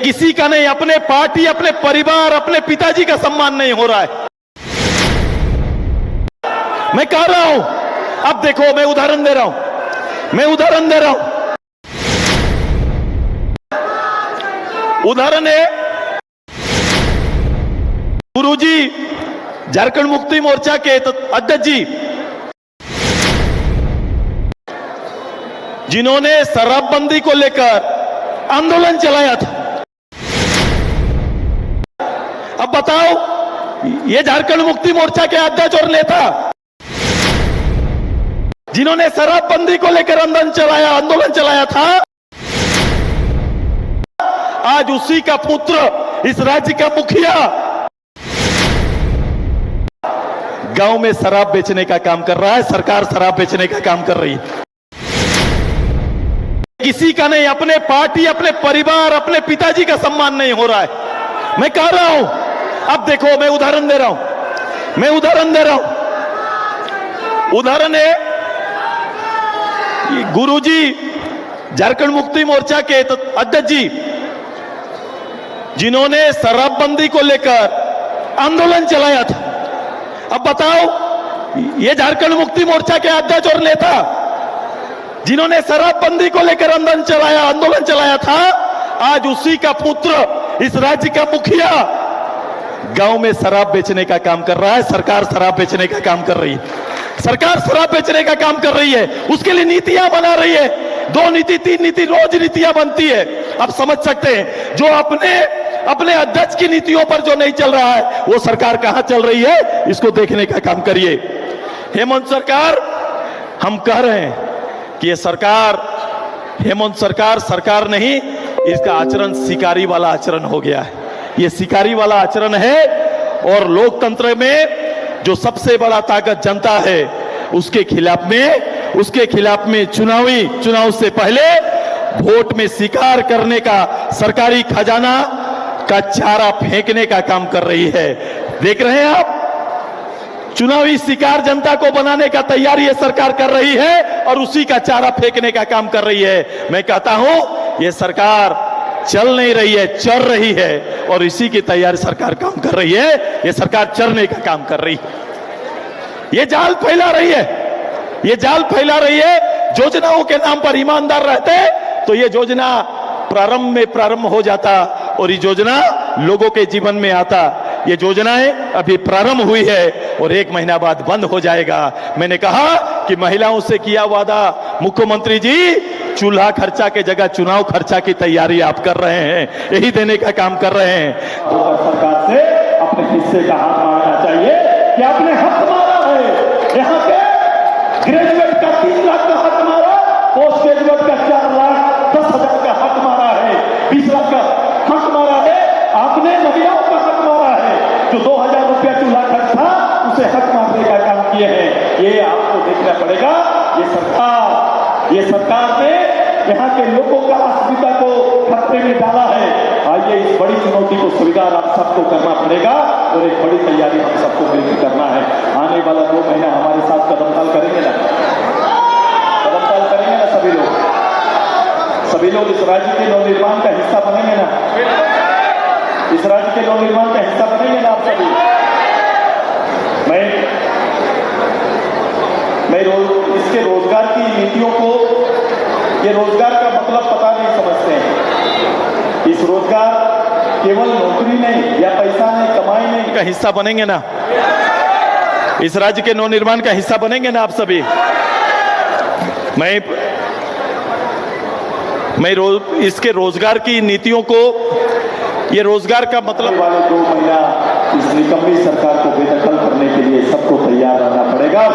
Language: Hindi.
किसी का नहीं, अपने पार्टी, अपने परिवार, अपने पिताजी का सम्मान नहीं हो रहा है। मैं कह रहा हूं, अब देखो, मैं उदाहरण दे रहा हूं, उदाहरण है गुरुजी झारखंड मुक्ति मोर्चा के अध्यक्ष जी, जिन्होंने शराबबंदी को लेकर आंदोलन चलाया था। अब बताओ, ये झारखंड मुक्ति मोर्चा के अध्यक्ष और नेता जिन्होंने शराबबंदी को लेकर आंदोलन चलाया था, आज उसी का पुत्र इस राज्य का मुखिया गांव में शराब बेचने का काम कर रहा है। सरकार शराब बेचने का काम कर रही है। किसी का नहीं, अपने पार्टी, अपने परिवार, अपने पिताजी का सम्मान नहीं हो रहा है। मैं कह रहा हूं, अब देखो, मैं उदाहरण दे रहा हूं, उदाहरण है गुरुजी झारखंड मुक्ति मोर्चा के अध्यक्ष जी, जिन्होंने शराबबंदी को लेकर आंदोलन चलाया था। अब बताओ, ये झारखंड मुक्ति मोर्चा के अध्यक्ष और नेता जिन्होंने शराबबंदी को लेकर आंदोलन चलाया था, आज उसी का पुत्र इस राज्य का मुखिया गांव में शराब बेचने का काम कर रहा है। सरकार शराब बेचने का काम कर रही है। सरकार शराब बेचने का काम कर रही है, उसके लिए नीतियां बना रही है। 2 नीति 3 नीति रोज नीतियां बनती है। आप समझ सकते हैं, जो अपने अध्यक्ष की नीतियों पर जो नहीं चल रहा है, वो सरकार कहां चल रही है, इसको देखने का काम करिए। हेमंत सरकार, हम कह रहे हैं कि ये सरकार, हेमंत सरकार नहीं, इसका आचरण शिकारी वाला आचरण हो गया है। ये शिकारी वाला आचरण है, और लोकतंत्र में जो सबसे बड़ा ताकत जनता है, उसके खिलाफ में चुनाव से पहले वोट में शिकार करने का, सरकारी खजाना का चारा फेंकने का काम कर रही है। देख रहे हैं आप, चुनावी शिकार जनता को बनाने का तैयारी ये सरकार कर रही है, और उसी का चारा फेंकने का काम कर रही है। मैं कहता हूं, ये सरकार चल नहीं रही है, चर रही है, और इसी की तैयारी सरकार काम कर रही है। ये सरकार चरने का काम कर रही है। ये जाल फैला रही है। योजनाओं के नाम पर ईमानदार रहते तो ये योजना प्रारंभ हो जाता, और ये योजना लोगों के जीवन में आता। ये योजनाएं अभी प्रारंभ हुई है, और 1 महीना बाद बंद हो जाएगा। मैंने कहा कि महिलाओं से किया वादा, मुख्यमंत्री जी चूल्हा खर्चा के जगह चुनाव खर्चा की तैयारी आप कर रहे हैं, यही देने का काम कर रहे हैं। तो सरकार से अपने हिस्से का हाथ मारना चाहिए कि आपने हक मारा है। यहाँ के ग्रेजुएट का 3 लाख का हक मारा, पोस्ट ग्रेजुएट का 4,10,000 का हक मारा है, 20 लाख का हक मारा है। आपने महिलाओं का हक मारा है, जो 2,000 रुपया चूल्हा खर्च था, उसे हक मारने का काम किए हैं। ये आपको देखना पड़ेगा। ये सरकार ने यहाँ के लोगों का अस्मिता को खतरे में डाला है। आइए, इस बड़ी चुनौती को स्वीकार आप सबको करना पड़ेगा, और एक बड़ी तैयारी हम सबको मिलकर करना है। आने वाला 2 महीना हमारे साथ कदमताल करेंगे ना सभी लोग इस राज्य के नवनिर्माण का हिस्सा बनेंगे ना? इस राज्य के नवनिर्माण का हिस्सा बनेंगे ना आप सभी? मैं इसके रोजगार की नीतियों को, ये रोजगार का मतलब पता नहीं समझते हैं। इस रोजगार केवल नौकरी नहीं या पैसा नहीं, कमाई नहीं का हिस्सा बनेंगे ना? इस राज्य के नवनिर्माण का हिस्सा बनेंगे ना आप सभी? इसके रोजगार की नीतियों को, ये रोजगार का मतलब वाले 2 महीना इस निकम्मी सरकार को बेदखल करने के लिए सबको तैयार रहना पड़ेगा।